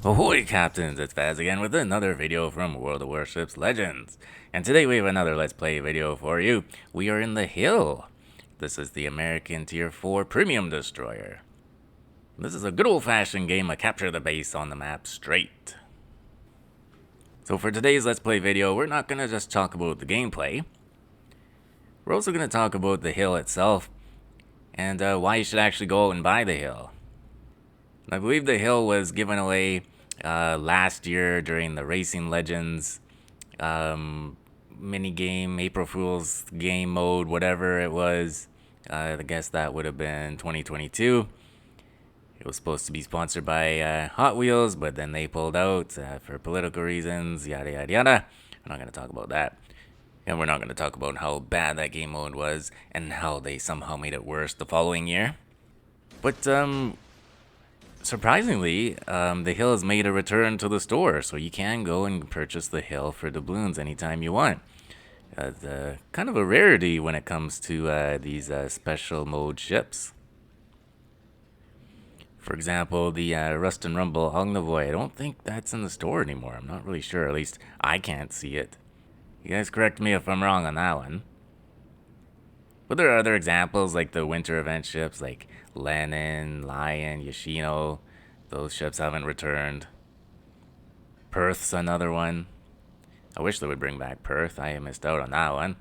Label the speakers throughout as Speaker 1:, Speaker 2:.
Speaker 1: Ahoy Captains, it's Faz again with another video from World of Warships Legends. And today we have another Let's Play video for you. We are in the Hill. This is the American Tier 4 Premium Destroyer. This is a good old-fashioned game of capture the base on the map straight. So for today's Let's Play video, we're not going to just talk about the gameplay. We're also going to talk about the Hill itself, and why you should actually go out and buy the Hill. I believe the Hill was given away last year during the Racing Legends mini game, April Fool's game mode, whatever it was. I guess that would have been 2022. It was supposed to be sponsored by Hot Wheels, but then they pulled out for political reasons, yada yada yada. We're not going to talk about that. And we're not going to talk about how bad that game mode was and how they somehow made it worse the following year. But surprisingly, the Hill has made a return to the store, so you can go and purchase the Hill for doubloons anytime you want. Kind of a rarity when it comes to these special mode ships. For example, the Rust and Rumble Ognivoy, I don't think that's in the store anymore. I'm not really sure, at least I can't see it. You guys correct me if I'm wrong on that one. But there are other examples like the winter event ships like Lenin, Lion, Yoshino. Those ships haven't returned. Perth's another one. I wish they would bring back Perth. I missed out on that one.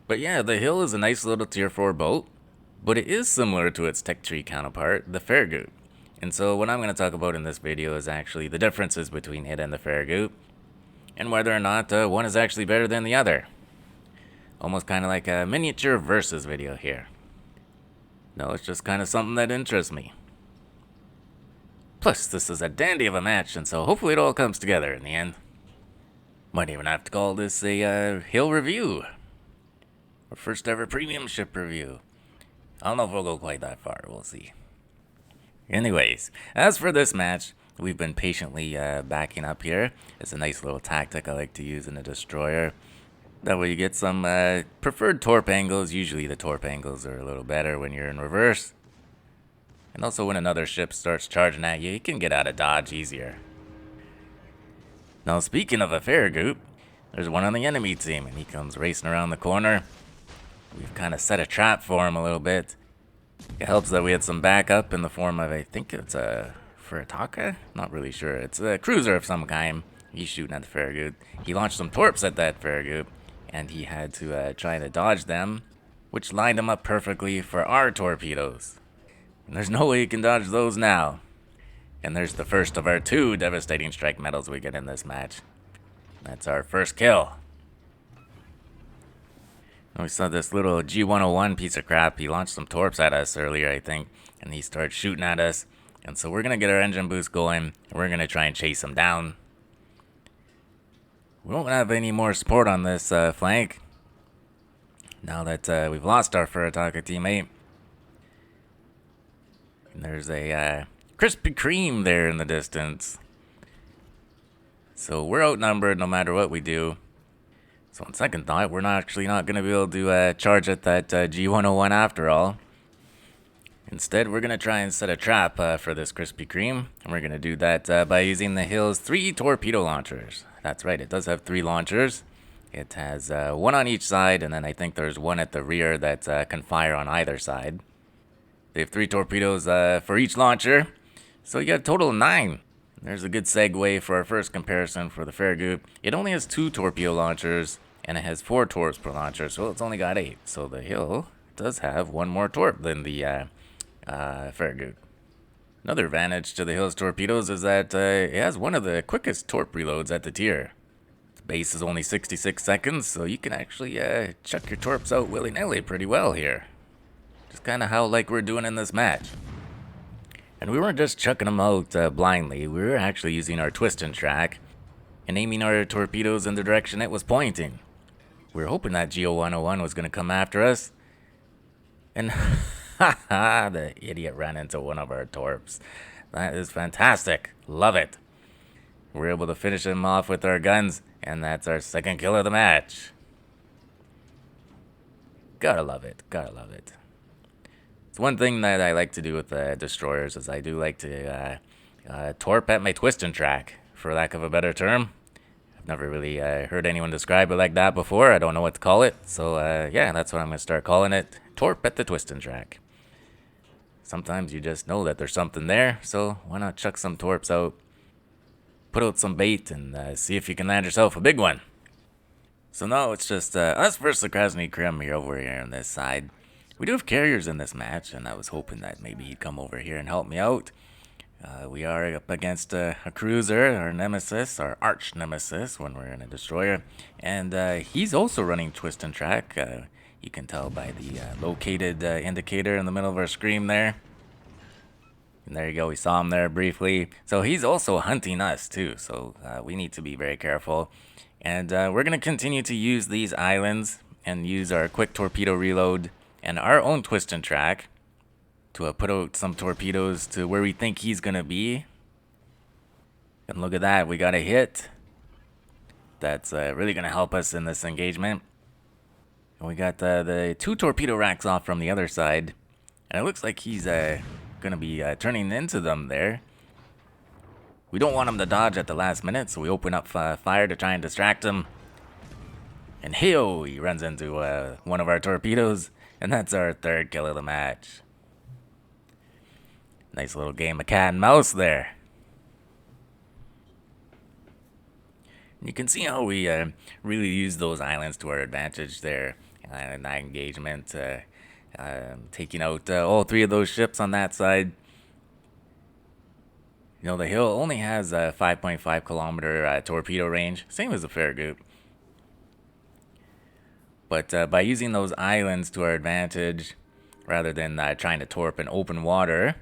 Speaker 1: But yeah, the Hill is a nice little tier 4 boat. But it is similar to its tech tree counterpart, the Farragut. And so what I'm going to talk about in this video is actually the differences between it and the Farragut. And whether or not one is actually better than the other. Almost kind of like a miniature versus video here. No, it's just kind of something that interests me. Plus, this is a dandy of a match, and so hopefully it all comes together in the end. Might even have to call this a Hill review. Our first ever premium ship review. I don't know if we'll go quite that far, we'll see. Anyways, as for this match, we've been patiently backing up here. It's a nice little tactic I like to use in a destroyer. That way you get some preferred torp angles. Usually the torp angles are a little better when you're in reverse. And also when another ship starts charging at you, you can get out of dodge easier. Now speaking of a Farragut, there's one on the enemy team and he comes racing around the corner. We've kind of set a trap for him a little bit. It helps that we had some backup in the form of, I think it's a Farragut? Not really sure. It's a cruiser of some kind. He's shooting at the Farragut. He launched some torps at that Farragut, and he had to try to dodge them, which lined him up perfectly for our torpedoes. And there's no way you can dodge those now. And there's the first of our 2 devastating strike medals we get in this match. That's our first kill. We saw this little G101 piece of crap. He launched some torps at us earlier, I think, and he started shooting at us. And so we're going to get our engine boost going, and we're going to try and chase him down. We won't have any more support on this flank, now that we've lost our Farragut teammate. And there's a Krispy Kreme there in the distance. So we're outnumbered no matter what we do. So on second thought, we're not going to be able to charge at that G101 after all. Instead, we're going to try and set a trap for this Krispy Kreme. And we're going to do that by using the Hill's 3 torpedo launchers. That's right, it does have 3 launchers. It has 1 on each side, and then I think there's 1 at the rear that can fire on either side. They have 3 torpedoes for each launcher, so you got a total of 9. There's a good segue for our first comparison for the Farragut. It only has 2 torpedo launchers, and it has 4 torps per launcher, so it's only got 8. So the Hill does have 1 more torp than the Farragut. Another advantage to the Hill's torpedoes is that it has one of the quickest torp reloads at the tier. Its base is only 66 seconds, so you can actually chuck your torps out willy-nilly pretty well here. Just kind of how like we're doing in this match. And we weren't just chucking them out blindly, we were actually using our twist and track and aiming our torpedoes in the direction it was pointing. We were hoping that GO101 was going to come after us. And haha, the idiot ran into one of our torps. That is fantastic. Love it. We're able to finish him off with our guns, and that's our second kill of the match. Gotta love it. Gotta love it. It's one thing that I like to do with destroyers is I do like to torp at my twisting track, for lack of a better term. I've never really heard anyone describe it like that before. I don't know what to call it. So, yeah, that's what I'm going to start calling it. Torp at the twisting track. Sometimes you just know that there's something there, so why not chuck some torps out, put out some bait, and see if you can land yourself a big one. So now it's just us versus the Krasny Krim here over here on this side. We do have carriers in this match, and I was hoping that maybe he'd come over here and help me out. We are up against a cruiser, our nemesis, our arch nemesis when we're in a destroyer. And he's also running twist and track. You can tell by the located indicator in the middle of our screen there. And there you go, we saw him there briefly. So he's also hunting us too, so we need to be very careful. And we're going to continue to use these islands and use our quick torpedo reload and our own twist and track to put out some torpedoes to where we think he's going to be. And look at that, we got a hit. That's really going to help us in this engagement. And we got the 2 torpedo racks off from the other side. And it looks like he's going to be turning into them there. We don't want him to dodge at the last minute, so we open up fire to try and distract him. And hey-oh, he runs into one of our torpedoes. And that's our 3rd kill of the match. Nice little game of cat and mouse there. You can see how we really use those islands to our advantage there in that engagement. Taking out all 3 of those ships on that side. You know, the hill only has a 5.5 kilometer torpedo range, same as the Farragut. But by using those islands to our advantage, rather than trying to torp in open water,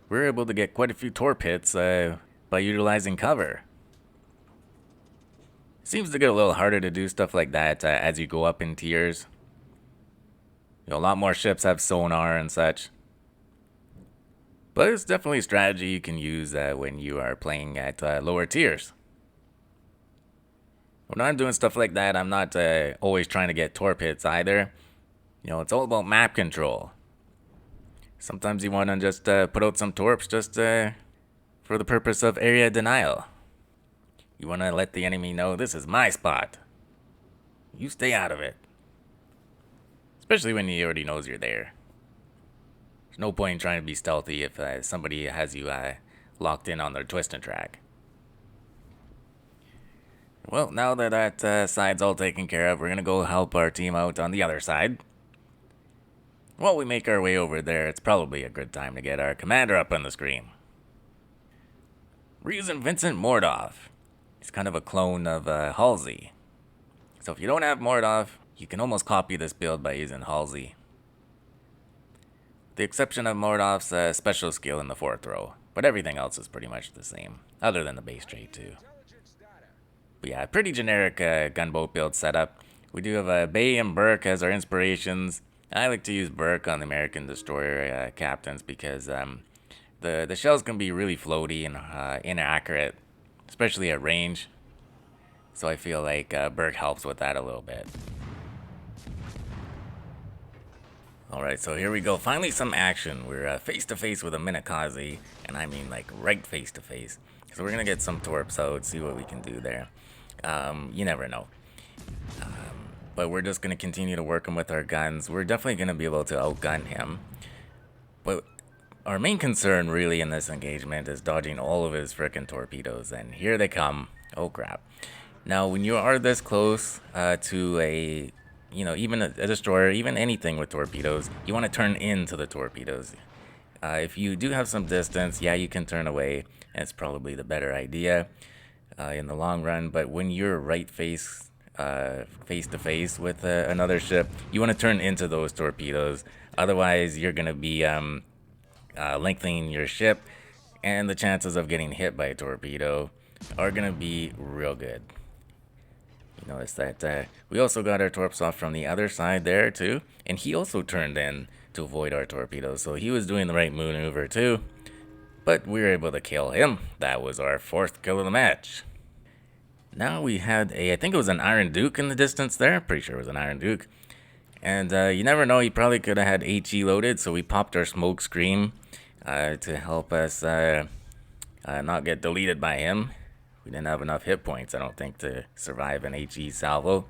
Speaker 1: we're able to get quite a few torp hits by utilizing cover. Seems to get a little harder to do stuff like that as you go up in tiers. You know, a lot more ships have sonar and such. But it's definitely a strategy you can use when you are playing at lower tiers. When I'm doing stuff like that, I'm not always trying to get torp hits either. You know, it's all about map control. Sometimes you want to just put out some torps just for the purpose of area denial. You want to let the enemy know this is my spot. You stay out of it. Especially when he already knows you're there. There's no point in trying to be stealthy if somebody has you locked in on their twist and track. Well, now that that side's all taken care of, we're going to go help our team out on the other side. While we make our way over there, it's probably a good time to get our commander up on the screen. We're using Vincent Mordov. He's kind of a clone of Halsey. So if you don't have Mordov, you can almost copy this build by using Halsey. The exception of Mordov's special skill in the 4th row, but everything else is pretty much the same, other than the base trait too. But yeah, pretty generic gunboat build setup. We do have Bay and Burke as our inspirations. I like to use Burke on the American destroyer captains because the shells can be really floaty and inaccurate, especially at range. So I feel like Burke helps with that a little bit. Alright, so here we go. Finally some action. We're face to face with a Minakaze, and I mean like right face to face. So we're gonna get some torps out, see what we can do there. You never know. But we're just gonna continue to work him with our guns. We're definitely gonna be able to outgun him. But our main concern really in this engagement is dodging all of his frickin' torpedoes, and here they come. Oh crap. Now when you are this close to a, you know, even a destroyer, even anything with torpedoes, you want to turn into the torpedoes. If you do have some distance, yeah, you can turn away. It's probably the better idea in the long run. But when you're right face to face with another ship, you want to turn into those torpedoes. Otherwise, you're going to be lengthening your ship, and the chances of getting hit by a torpedo are going to be real good. You notice that we also got our torps off from the other side there too, and he also turned in to avoid our torpedoes, so he was doing the right maneuver too, but we were able to kill him. That was our 4th kill of the match. Now we had I think it was an Iron Duke in the distance there, pretty sure it was an Iron Duke, and you never know, he probably could have had HE loaded, so we popped our smoke screen to help us not get deleted by him. We didn't have enough hit points, I don't think, to survive an HE salvo.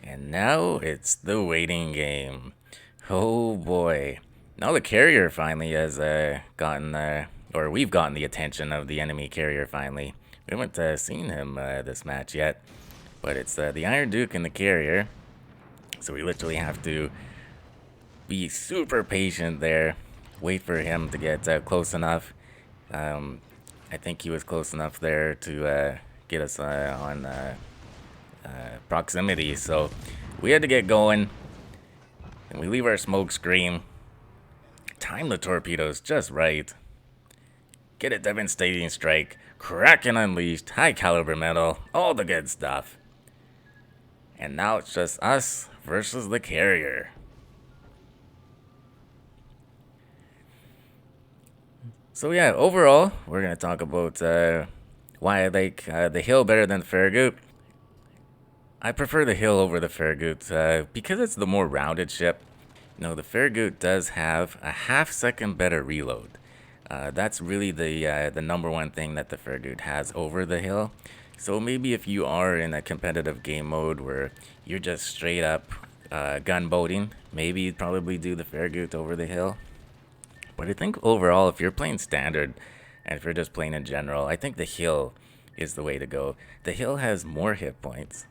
Speaker 1: And now it's the waiting game. Oh boy. Now the carrier finally has gotten, or we've gotten the attention of the enemy carrier finally. We haven't seen him this match yet. But it's the Iron Duke and the carrier. So we literally have to be super patient there. Wait for him to get close enough. I think he was close enough there to get us on proximity. So we had to get going. And we leave our smoke screen. Time the torpedoes just right. Get a devastating strike. Kraken Unleashed. High caliber metal. All the good stuff. And now it's just us versus the carrier. So yeah, overall, we're going to talk about why I like the Hill better than the Farragut. I prefer the Hill over the Farragut because it's the more rounded ship. You know, the Farragut does have a half-second better reload. That's really the number one thing that the Farragut has over the Hill. So maybe if you are in a competitive game mode where you're just straight up gunboating, maybe you'd probably do the Farragut over the Hill. But I think overall, if you're playing standard, and if you're just playing in general, I think the Hill is the way to go. The Hill has more hit points.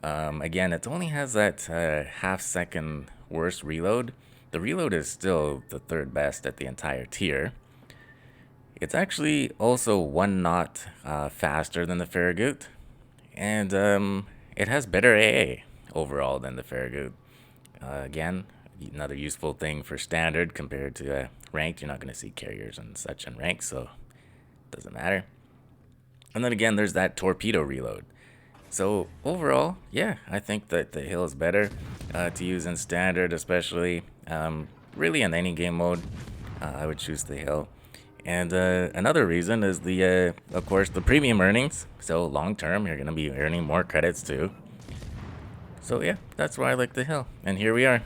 Speaker 1: Again, it only has that half-second worse reload. The reload is still the third best at the entire tier. It's actually also 1 knot faster than the Farragut. And it has better AA overall than the Farragut. Again, another useful thing for standard compared to ranked. You're not going to see carriers and such in ranked, so it doesn't matter. And then again, there's that torpedo reload. So overall, yeah, I think that the Hill is better to use in standard, especially. Really in any game mode, I would choose the Hill. And another reason is of course, the premium earnings. So long term, you're going to be earning more credits too. So yeah, that's why I like the Hill. And here we are,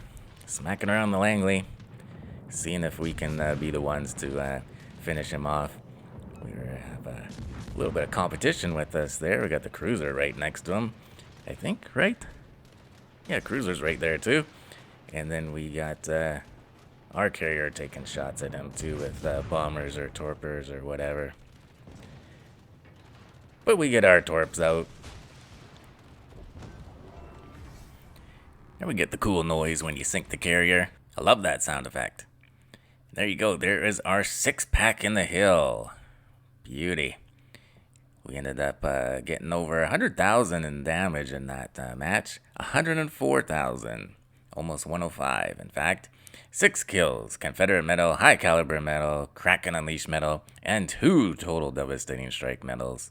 Speaker 1: smacking around the Langley, seeing if we can be the ones to finish him off. We have a little bit of competition with us there. We got the cruiser right next to him, I think, right? Yeah, cruiser's right there too. And then we got our carrier taking shots at him too with bombers or torpers or whatever. But we get our torps out. And we get the cool noise when you sink the carrier. I love that sound effect. There you go. There is our 6-pack in the Hill. Beauty. We ended up getting over 100,000 in damage in that match. 104,000. Almost 105, in fact. 6 kills, Confederate medal, high caliber medal, Kraken Unleashed medal, and 2 total devastating strike medals.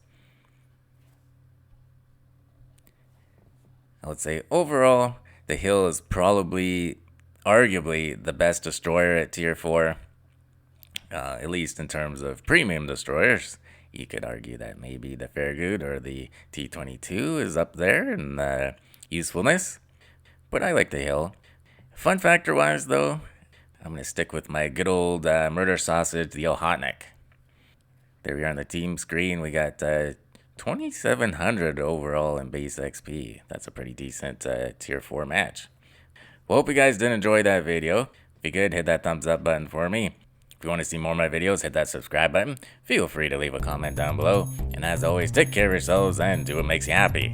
Speaker 1: I would say overall, the Hill is probably, arguably, the best destroyer at tier 4. At least in terms of premium destroyers. You could argue that maybe the Farragut or the T-22 is up there in usefulness. But I like the Hill. Fun factor wise though, I'm going to stick with my good old murder sausage, the Ohotnik. There we are on the team screen. We got 2,700 overall in base XP. That's a pretty decent tier 4 match. Well, hope you guys did enjoy that video. If you could, hit that thumbs up button for me. If you want to see more of my videos, hit that subscribe button. Feel free to leave a comment down below. And as always, take care of yourselves and do what makes you happy.